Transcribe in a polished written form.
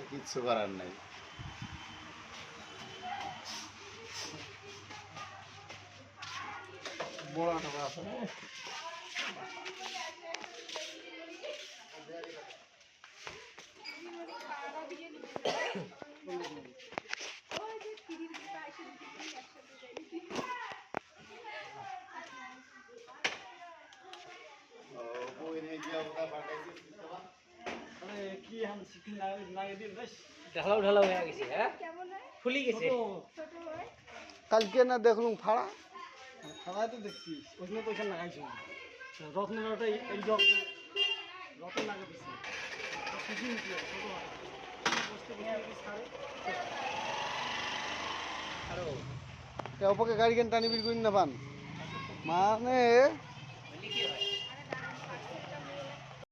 কিচ্ছু করার নাই। বড় টাকা আছে কি হাম শিখি লাগে দিন বেশ ঢালাও ঢালাও হয়ে গেছে। হ্যাঁ ফুলি গেছে। কালকে না দেখলুম ফাড়া খাওয়াই তো দেখছি ওইখানে তো ওইখানে লাগাইছি রত্নের ওটা এই রত্ন লাগাই দিচ্ছি শিখি নিচ্ছি ওপকে গাড়ি কেন টানি বিল করি না পান মানে কি হয়